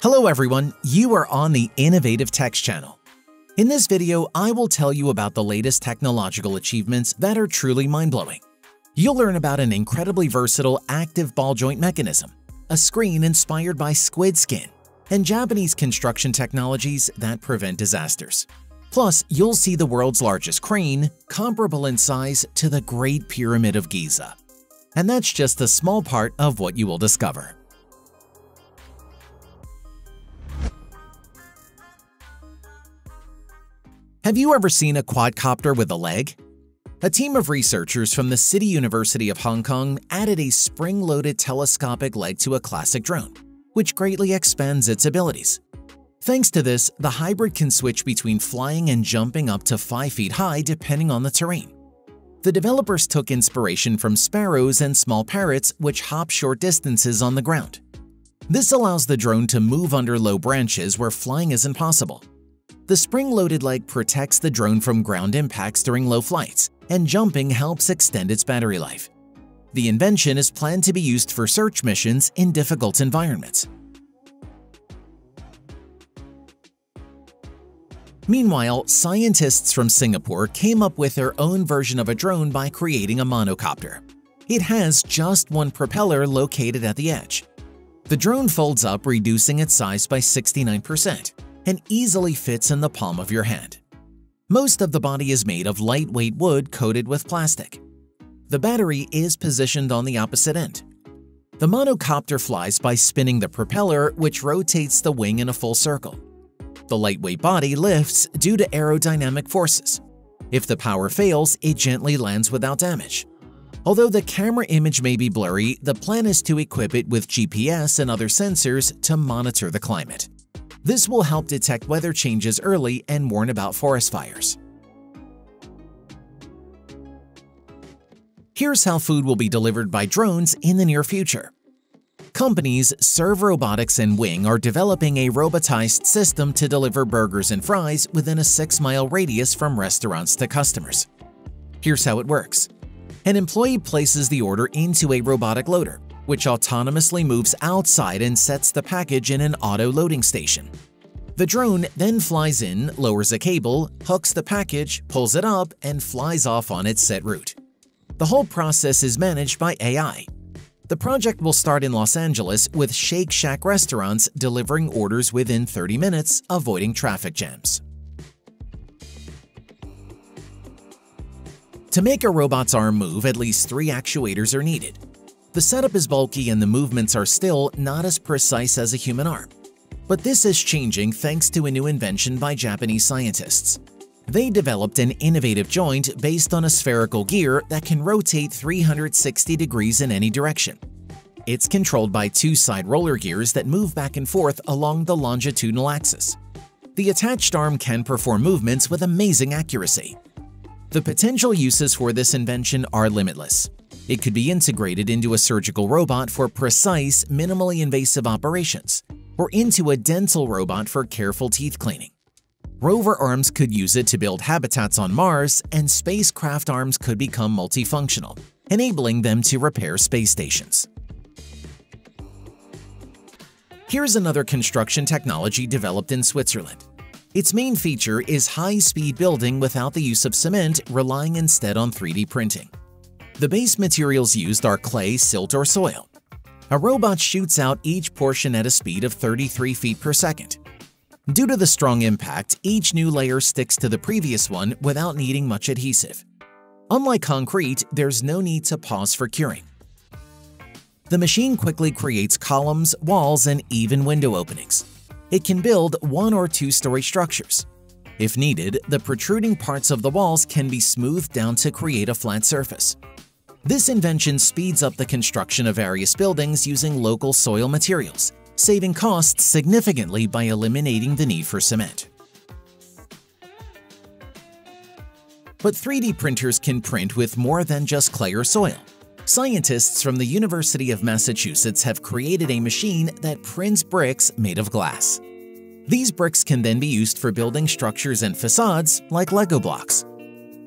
Hello everyone, you are on the Innovative Techs channel. In this video, I will tell you about the latest technological achievements that are truly mind-blowing. You'll learn about an incredibly versatile active ball joint mechanism, a screen inspired by squid skin, and Japanese construction technologies that prevent disasters. Plus, you'll see the world's largest crane, comparable in size to the Great Pyramid of Giza. And that's just a small part of what you will discover. Have you ever seen a quadcopter with a leg? A team of researchers from the City University of Hong Kong added a spring-loaded telescopic leg to a classic drone, which greatly expands its abilities. Thanks to this, the hybrid can switch between flying and jumping up to 5 feet high depending on the terrain. The developers took inspiration from sparrows and small parrots which hop short distances on the ground. This allows the drone to move under low branches where flying isn't possible. The spring-loaded leg protects the drone from ground impacts during low flights, and jumping helps extend its battery life. The invention is planned to be used for search missions in difficult environments. Meanwhile, scientists from Singapore came up with their own version of a drone by creating a monocopter. It has just one propeller located at the edge. The drone folds up, reducing its size by 69%. And easily fits in the palm of your hand. Most of the body is made of lightweight wood coated with plastic. The battery is positioned on the opposite end. The monocopter flies by spinning the propeller, which rotates the wing in a full circle. The lightweight body lifts due to aerodynamic forces. If the power fails, it gently lands without damage. Although the camera image may be blurry, the plan is to equip it with GPS and other sensors to monitor the climate. This will help detect weather changes early and warn about forest fires. Here's how food will be delivered by drones in the near future. Companies Serve Robotics and Wing are developing a robotized system to deliver burgers and fries within a 6-mile radius from restaurants to customers. Here's how it works. An employee places the order into a robotic loader, which autonomously moves outside and sets the package in an auto-loading station. The drone then flies in, lowers a cable, hooks the package, pulls it up, and flies off on its set route. The whole process is managed by AI. The project will start in Los Angeles with Shake Shack restaurants delivering orders within 30 minutes, avoiding traffic jams. To make a robot's arm move, at least 3 actuators are needed. The setup is bulky and the movements are still not as precise as a human arm. But this is changing thanks to a new invention by Japanese scientists. They developed an innovative joint based on a spherical gear that can rotate 360 degrees in any direction. It's controlled by 2 side roller gears that move back and forth along the longitudinal axis. The attached arm can perform movements with amazing accuracy. The potential uses for this invention are limitless. It could be integrated into a surgical robot for precise, minimally invasive operations, or into a dental robot for careful teeth cleaning. Rover arms could use it to build habitats on Mars, and spacecraft arms could become multifunctional, enabling them to repair space stations. Here's another construction technology developed in Switzerland. Its main feature is high-speed building without the use of cement, relying instead on 3D printing. The base materials used are clay, silt, or soil. A robot shoots out each portion at a speed of 33 feet per second. Due to the strong impact, each new layer sticks to the previous one without needing much adhesive. Unlike concrete, there's no need to pause for curing. The machine quickly creates columns, walls, and even window openings. It can build 1- or 2-story structures. If needed, the protruding parts of the walls can be smoothed down to create a flat surface. This invention speeds up the construction of various buildings using local soil materials, saving costs significantly by eliminating the need for cement. But 3D printers can print with more than just clay or soil. Scientists from the University of Massachusetts have created a machine that prints bricks made of glass. These bricks can then be used for building structures and facades like Lego blocks.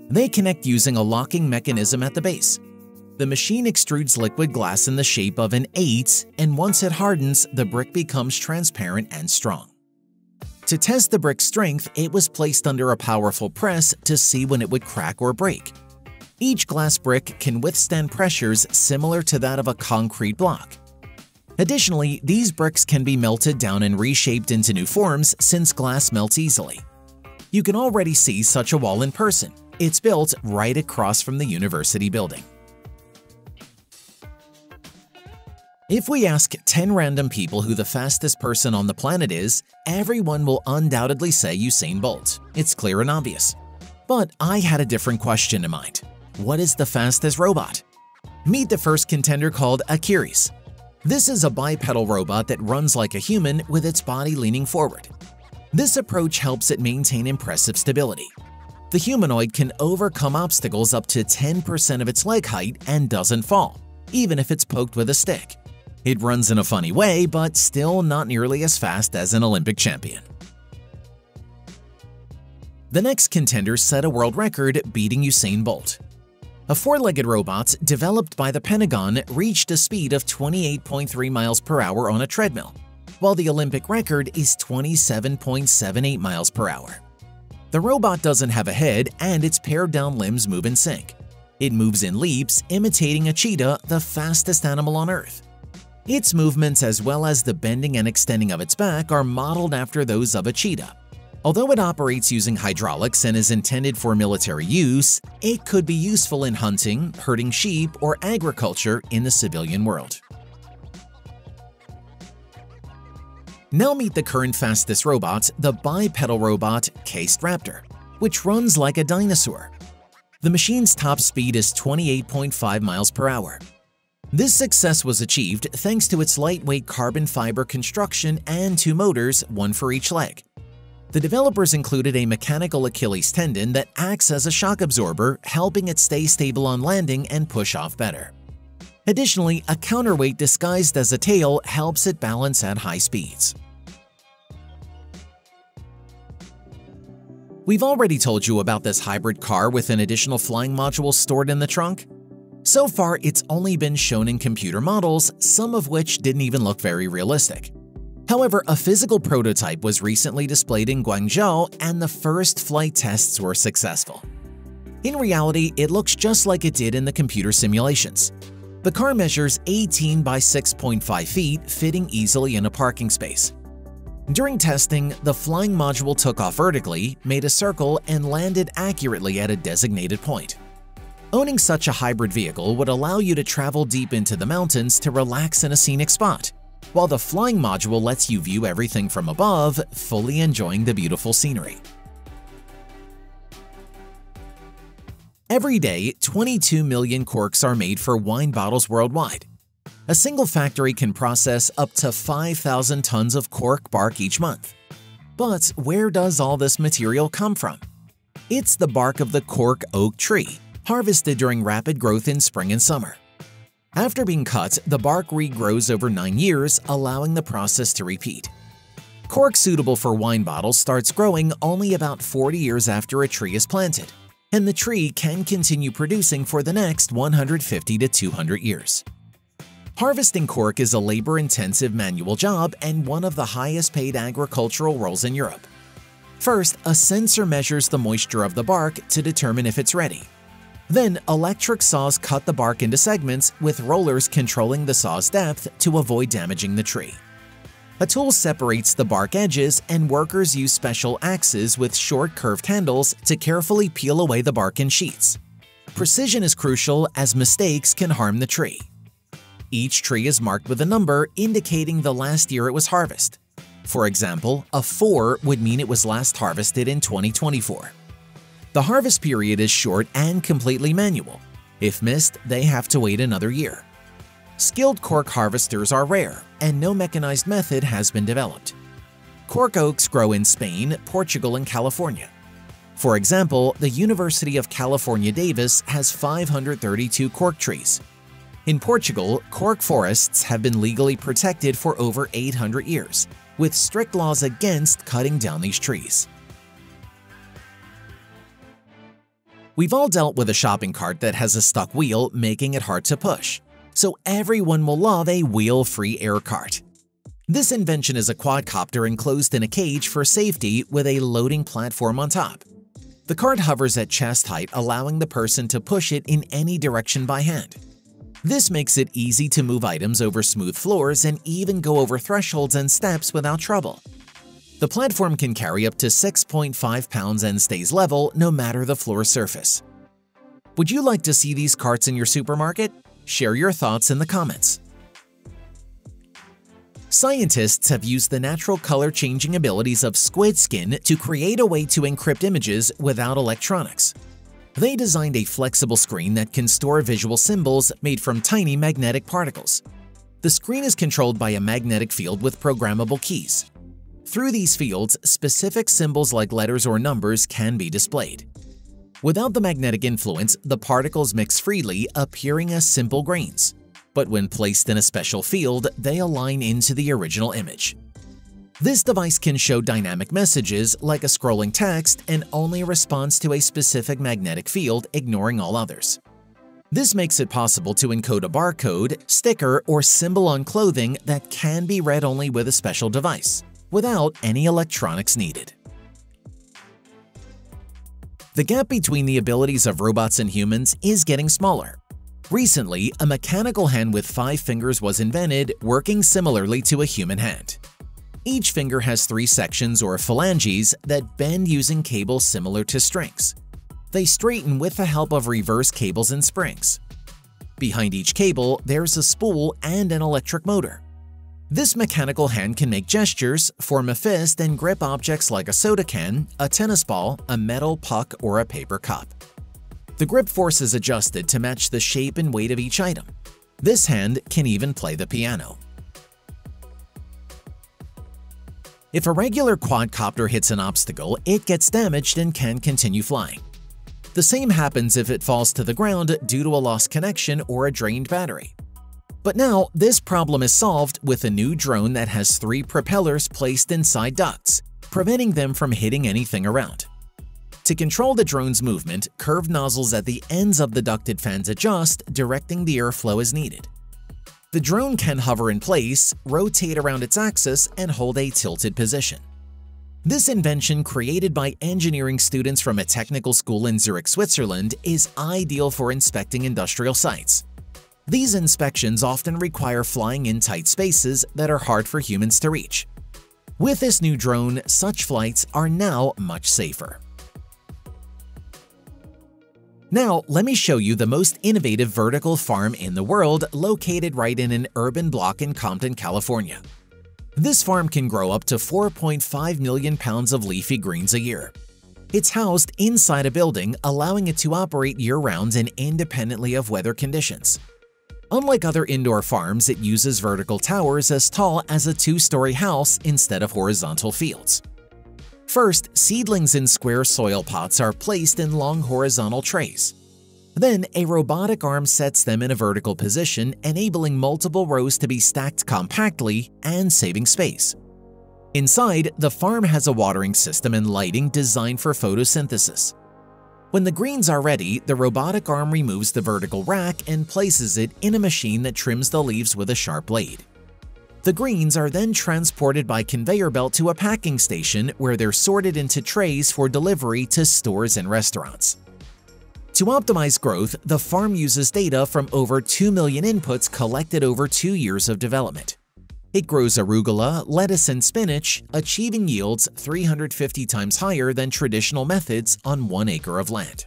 They connect using a locking mechanism at the base. The machine extrudes liquid glass in the shape of an 8, and once it hardens, the brick becomes transparent and strong. To test the brick's strength, it was placed under a powerful press to see when it would crack or break. Each glass brick can withstand pressures similar to that of a concrete block. Additionally, these bricks can be melted down and reshaped into new forms since glass melts easily. You can already see such a wall in person. It's built right across from the university building. If we ask 10 random people who the fastest person on the planet is, everyone will undoubtedly say Usain Bolt. It's clear and obvious. But I had a different question in mind. What is the fastest robot? Meet the first contender called Achilles. This is a bipedal robot that runs like a human with its body leaning forward. This approach helps it maintain impressive stability. The humanoid can overcome obstacles up to 10% of its leg height and doesn't fall, even if it's poked with a stick. It runs in a funny way, but still not nearly as fast as an Olympic champion. The next contender set a world record, beating Usain Bolt. A four-legged robot developed by the Pentagon reached a speed of 28.3 miles per hour on a treadmill, while the Olympic record is 27.78 miles per hour. The robot doesn't have a head, and its pared-down limbs move in sync. It moves in leaps, imitating a cheetah, the fastest animal on Earth. Its movements as well as the bending and extending of its back are modeled after those of a cheetah. Although it operates using hydraulics and is intended for military use, it could be useful in hunting, herding sheep, or agriculture in the civilian world. Now meet the current fastest robot, the bipedal robot Cased Raptor, which runs like a dinosaur. The machine's top speed is 28.5 miles per hour. This success was achieved thanks to its lightweight carbon fiber construction and two motors, one for each leg. The developers included a mechanical Achilles tendon that acts as a shock absorber, helping it stay stable on landing and push off better. Additionally, a counterweight disguised as a tail helps it balance at high speeds. We've already told you about this hybrid car with an additional flying module stored in the trunk. So far, it's only been shown in computer models, some of which didn't even look very realistic. However, a physical prototype was recently displayed in Guangzhou, and the first flight tests were successful. In reality, it looks just like it did in the computer simulations. The car measures 18 by 6.5 feet, fitting easily in a parking space. During testing, the flying module took off vertically, made a circle, and landed accurately at a designated point. Owning such a hybrid vehicle would allow you to travel deep into the mountains to relax in a scenic spot, while the flying module lets you view everything from above, fully enjoying the beautiful scenery. Every day, 22 million corks are made for wine bottles worldwide. A single factory can process up to 5,000 tons of cork bark each month. But where does all this material come from? It's the bark of the cork oak tree, harvested during rapid growth in spring and summer. After being cut, the bark regrows over 9 years, allowing the process to repeat. Cork suitable for wine bottles starts growing only about 40 years after a tree is planted, and the tree can continue producing for the next 150 to 200 years. Harvesting cork is a labor-intensive manual job and one of the highest-paid agricultural roles in Europe. First, a sensor measures the moisture of the bark to determine if it's ready. Then, electric saws cut the bark into segments, with rollers controlling the saw's depth to avoid damaging the tree. A tool separates the bark edges, and workers use special axes with short curved handles to carefully peel away the bark in sheets. Precision is crucial as mistakes can harm the tree. Each tree is marked with a number indicating the last year it was harvested. For example, a 4 would mean it was last harvested in 2024. The harvest period is short and completely manual. If missed, they have to wait another year. Skilled cork harvesters are rare, and no mechanized method has been developed. Cork oaks grow in Spain, Portugal, and California. For example, the University of California, Davis has 532 cork trees. In Portugal, cork forests have been legally protected for over 800 years, with strict laws against cutting down these trees. We've all dealt with a shopping cart that has a stuck wheel, making it hard to push. So everyone will love a wheel-free air cart. This invention is a quadcopter enclosed in a cage for safety with a loading platform on top. The cart hovers at chest height, allowing the person to push it in any direction by hand. This makes it easy to move items over smooth floors and even go over thresholds and steps without trouble. The platform can carry up to 6.5 pounds and stays level no matter the floor surface. Would you like to see these carts in your supermarket? Share your thoughts in the comments. Scientists have used the natural color-changing abilities of squid skin to create a way to encrypt images without electronics. They designed a flexible screen that can store visual symbols made from tiny magnetic particles. The screen is controlled by a magnetic field with programmable keys. Through these fields, specific symbols like letters or numbers can be displayed. Without the magnetic influence, the particles mix freely, appearing as simple grains. But when placed in a special field, they align into the original image. This device can show dynamic messages like a scrolling text and only responds to a specific magnetic field, ignoring all others. This makes it possible to encode a barcode, sticker, or symbol on clothing that can be read only with a special device, without any electronics needed. The gap between the abilities of robots and humans is getting smaller. Recently, a mechanical hand with 5 fingers was invented, working similarly to a human hand. Each finger has 3 sections or phalanges that bend using cables similar to strings. They straighten with the help of reverse cables and springs. Behind each cable, there's a spool and an electric motor. This mechanical hand can make gestures, form a fist, and grip objects like a soda can, a tennis ball, a metal puck, or a paper cup. The grip force is adjusted to match the shape and weight of each item. This hand can even play the piano. If a regular quadcopter hits an obstacle, it gets damaged and can continue flying. The same happens if it falls to the ground due to a lost connection or a drained battery. But now, this problem is solved with a new drone that has 3 propellers placed inside ducts, preventing them from hitting anything around. To control the drone's movement, curved nozzles at the ends of the ducted fans adjust, directing the airflow as needed. The drone can hover in place, rotate around its axis, and hold a tilted position. This invention, created by engineering students from a technical school in Zurich, Switzerland, is ideal for inspecting industrial sites. These inspections often require flying in tight spaces that are hard for humans to reach. With this new drone, such flights are now much safer. Now, let me show you the most innovative vertical farm in the world, located right in an urban block in Compton, California. This farm can grow up to 4.5 million pounds of leafy greens a year. It's housed inside a building, allowing it to operate year-round and independently of weather conditions. Unlike other indoor farms, it uses vertical towers as tall as a 2-story house instead of horizontal fields. First, seedlings in square soil pots are placed in long horizontal trays. Then, a robotic arm sets them in a vertical position, enabling multiple rows to be stacked compactly and saving space. Inside, the farm has a watering system and lighting designed for photosynthesis. When the greens are ready, the robotic arm removes the vertical rack and places it in a machine that trims the leaves with a sharp blade. The greens are then transported by conveyor belt to a packing station where they're sorted into trays for delivery to stores and restaurants. To optimize growth, the farm uses data from over 2 million inputs collected over 2 years of development. It grows arugula, lettuce, and spinach, achieving yields 350 times higher than traditional methods on 1 acre of land.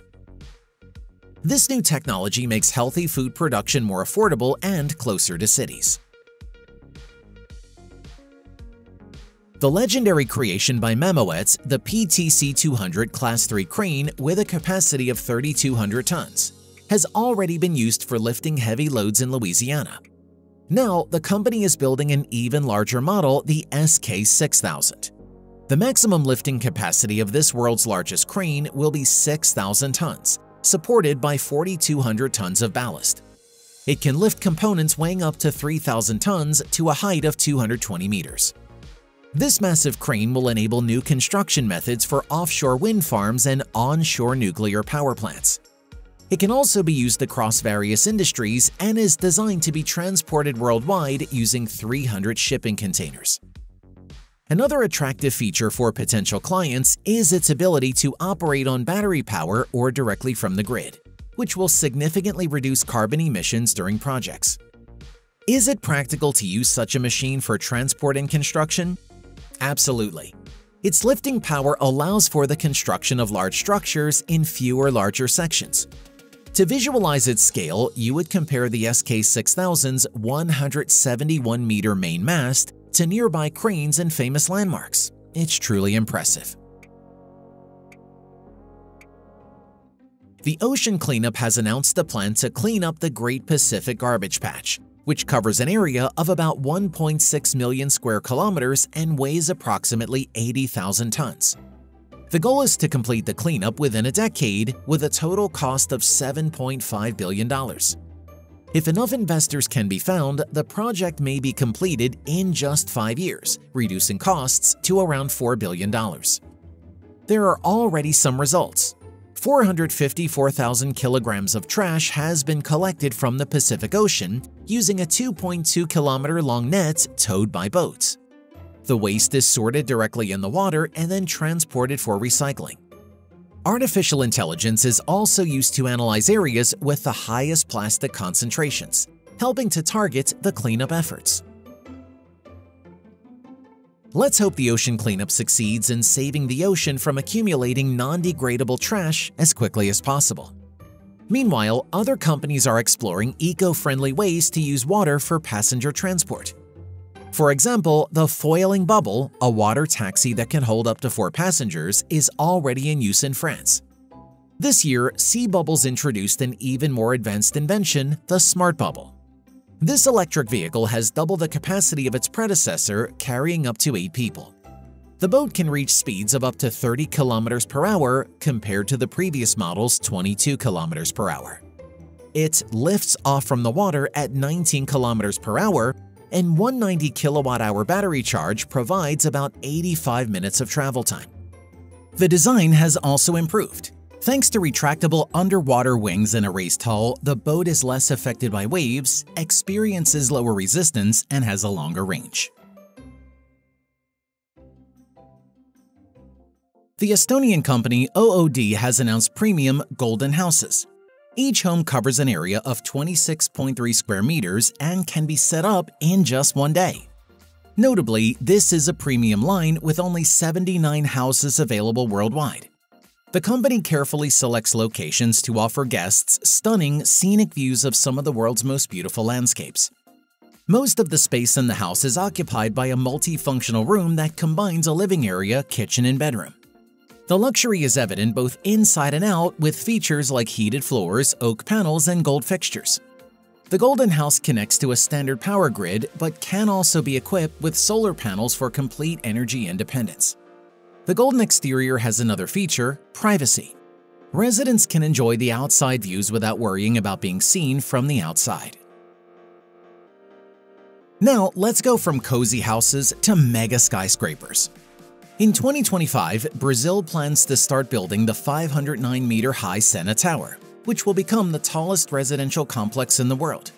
This new technology makes healthy food production more affordable and closer to cities. The legendary creation by Memoets, the PTC-200 Class 3 crane with a capacity of 3,200 tons, has already been used for lifting heavy loads in Louisiana. Now, the company is building an even larger model, the SK6000. The maximum lifting capacity of this world's largest crane will be 6,000 tons, supported by 4,200 tons of ballast. It can lift components weighing up to 3,000 tons to a height of 220 meters. This massive crane will enable new construction methods for offshore wind farms and onshore nuclear power plants. It can also be used across various industries and is designed to be transported worldwide using 300 shipping containers. Another attractive feature for potential clients is its ability to operate on battery power or directly from the grid, which will significantly reduce carbon emissions during projects. Is it practical to use such a machine for transport and construction? Absolutely. Its lifting power allows for the construction of large structures in fewer larger sections. To visualize its scale, you would compare the SK6000's 171-meter main mast to nearby cranes and famous landmarks. It's truly impressive. The Ocean Cleanup has announced a plan to clean up the Great Pacific Garbage Patch, which covers an area of about 1.6 million square kilometers and weighs approximately 80,000 tons. The goal is to complete the cleanup within a decade with a total cost of $7.5 billion. If enough investors can be found, the project may be completed in just 5 years, reducing costs to around $4 billion. There are already some results. 454,000 kilograms of trash has been collected from the Pacific Ocean using a 2.2-kilometer-long net towed by boats. The waste is sorted directly in the water and then transported for recycling. Artificial intelligence is also used to analyze areas with the highest plastic concentrations, helping to target the cleanup efforts. Let's hope the ocean cleanup succeeds in saving the ocean from accumulating non-degradable trash as quickly as possible. Meanwhile, other companies are exploring eco-friendly ways to use water for passenger transport. For example, the foiling bubble, a water taxi that can hold up to 4 passengers, is already in use in France. This year, Sea Bubbles introduced an even more advanced invention, the Smart Bubble. This electric vehicle has double the capacity of its predecessor, carrying up to 8 people. The boat can reach speeds of up to 30 kilometers per hour compared to the previous model's 22 kilometers per hour. It lifts off from the water at 19 kilometers per hour, and 190 kilowatt-hour battery charge provides about 85 minutes of travel time. The design has also improved. Thanks to retractable underwater wings and a raised hull, the boat is less affected by waves, experiences lower resistance, and has a longer range. The Estonian company OOD has announced premium golden houses. Each home covers an area of 26.3 square meters and can be set up in just one day. Notably, this is a premium line with only 79 houses available worldwide. The company carefully selects locations to offer guests stunning, scenic views of some of the world's most beautiful landscapes. Most of the space in the house is occupied by a multifunctional room that combines a living area, kitchen, and bedroom. The luxury is evident both inside and out, with features like heated floors, oak panels, and gold fixtures. The Golden House connects to a standard power grid but can also be equipped with solar panels for complete energy independence. The golden exterior has another feature, privacy. Residents can enjoy the outside views without worrying about being seen from the outside. Now, let's go from cozy houses to mega skyscrapers. In 2025, Brazil plans to start building the 509-meter-high Sena Tower, which will become the tallest residential complex in the world.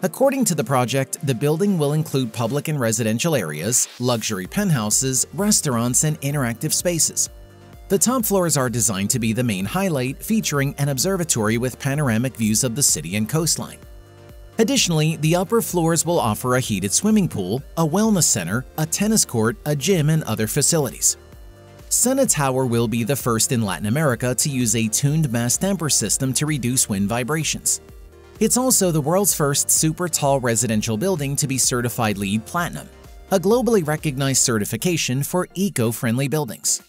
According to the project, the building will include public and residential areas, luxury penthouses, restaurants, and interactive spaces. The top floors are designed to be the main highlight, featuring an observatory with panoramic views of the city and coastline. Additionally, the upper floors will offer a heated swimming pool, a wellness center, a tennis court, a gym, and other facilities. Sena Tower will be the first in Latin America to use a tuned mass damper system to reduce wind vibrations. It's also the world's first super tall residential building to be certified LEED Platinum, a globally recognized certification for eco-friendly buildings.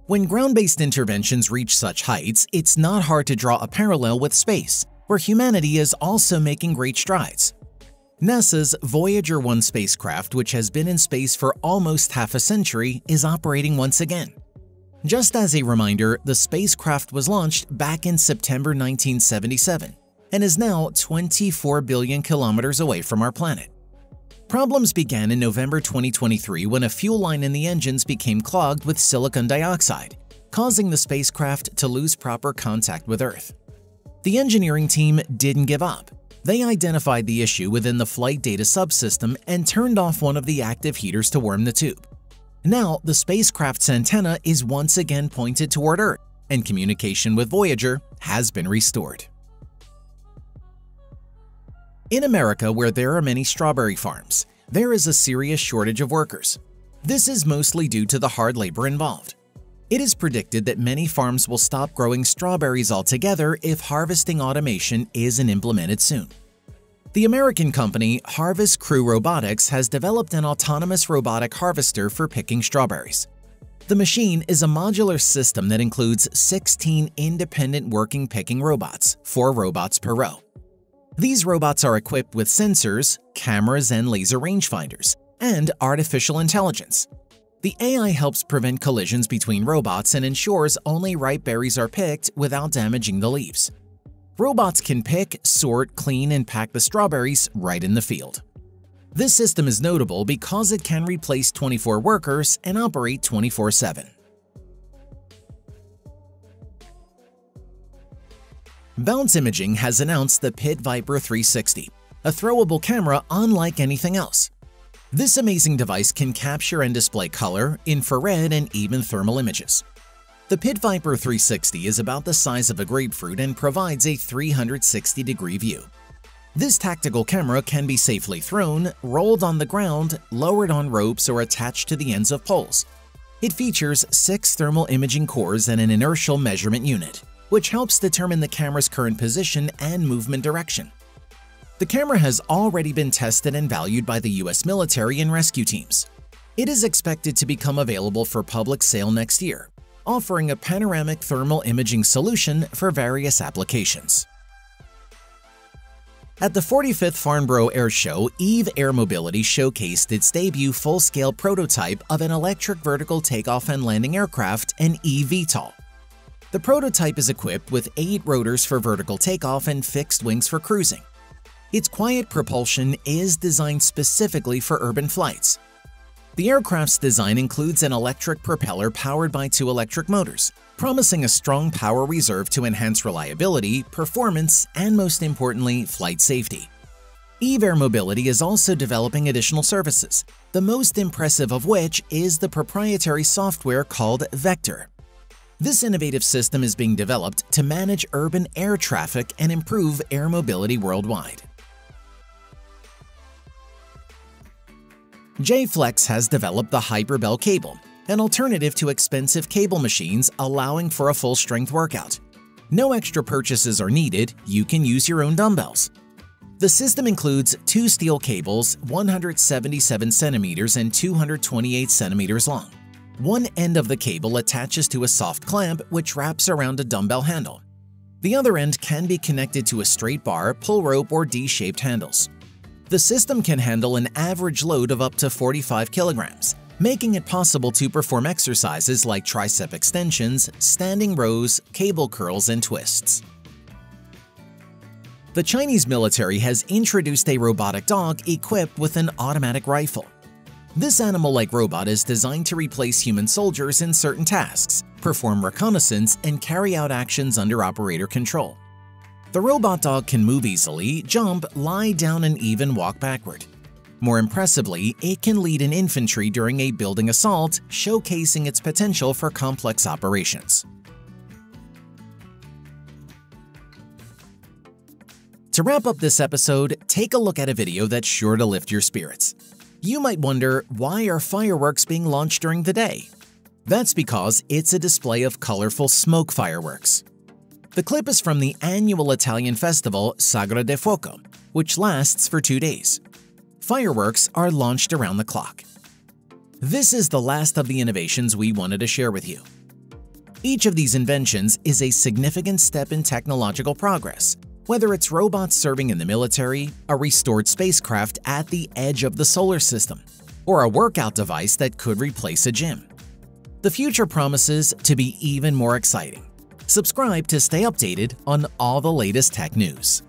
When ground-based interventions reach such heights, it's not hard to draw a parallel with space, where humanity is also making great strides. NASA's Voyager 1 spacecraft, which has been in space for almost half a century, is operating once again. Just as a reminder, the spacecraft was launched back in September 1977 and is now 24 billion kilometers away from our planet. Problems began in November 2023 when a fuel line in the engines became clogged with silicon dioxide, causing the spacecraft to lose proper contact with Earth. The engineering team didn't give up. They identified the issue within the flight data subsystem and turned off one of the active heaters to warm the tube. Now, the spacecraft's antenna is once again pointed toward Earth, and communication with Voyager has been restored. In America, where there are many strawberry farms, there is a serious shortage of workers. This is mostly due to the hard labor involved. It is predicted that many farms will stop growing strawberries altogether if harvesting automation isn't implemented soon. The American company Harvest Crew Robotics has developed an autonomous robotic harvester for picking strawberries. The machine is a modular system that includes 16 independent working picking robots, 4 robots per row. These robots are equipped with sensors, cameras and laser rangefinders, and artificial intelligence. The AI helps prevent collisions between robots and ensures only ripe berries are picked without damaging the leaves. Robots can pick, sort, clean, and pack the strawberries right in the field. This system is notable because it can replace 24 workers and operate 24/7. Bounce Imaging has announced the Pit Viper 360, a throwable camera unlike anything else. This amazing device can capture and display color, infrared, and even thermal images. The Pit Viper 360 is about the size of a grapefruit and provides a 360-degree view. This tactical camera can be safely thrown, rolled on the ground, lowered on ropes, or attached to the ends of poles. It features 6 thermal imaging cores and an inertial measurement unit, which helps determine the camera's current position and movement direction. The camera has already been tested and valued by the US military and rescue teams. It is expected to become available for public sale next year, offering a panoramic thermal imaging solution for various applications. At the 45th Farnborough Air Show, Eve Air Mobility showcased its debut full-scale prototype of an electric vertical takeoff and landing aircraft, an eVTOL. The prototype is equipped with 8 rotors for vertical takeoff and fixed wings for cruising. Its quiet propulsion is designed specifically for urban flights. The aircraft's design includes an electric propeller powered by 2 electric motors, promising a strong power reserve to enhance reliability, performance, and most importantly, flight safety. Eve Air Mobility is also developing additional services, the most impressive of which is the proprietary software called Vector. This innovative system is being developed to manage urban air traffic and improve air mobility worldwide. J-Flex has developed the Hyperbell cable, an alternative to expensive cable machines allowing for a full-strength workout. No extra purchases are needed, you can use your own dumbbells. The system includes 2 steel cables, 177 centimeters and 228 centimeters long. One end of the cable attaches to a soft clamp which wraps around a dumbbell handle. The other end can be connected to a straight bar, pull rope, or D-shaped handles. The system can handle an average load of up to 45 kilograms, making it possible to perform exercises like tricep extensions, standing rows, cable curls, and twists. The Chinese military has introduced a robotic dog equipped with an automatic rifle. This animal-like robot is designed to replace human soldiers in certain tasks, perform reconnaissance, and carry out actions under operator control. The robot dog can move easily, jump, lie down, and even walk backward. More impressively, it can lead an infantry during a building assault, showcasing its potential for complex operations. To wrap up this episode, take a look at a video that's sure to lift your spirits. You might wonder, why are fireworks being launched during the day? That's because it's a display of colorful smoke fireworks. The clip is from the annual Italian festival Sagra de Fuoco, which lasts for 2 days. Fireworks are launched around the clock. This is the last of the innovations we wanted to share with you. Each of these inventions is a significant step in technological progress, whether it's robots serving in the military, a restored spacecraft at the edge of the solar system, or a workout device that could replace a gym. The future promises to be even more exciting. Subscribe to stay updated on all the latest tech news.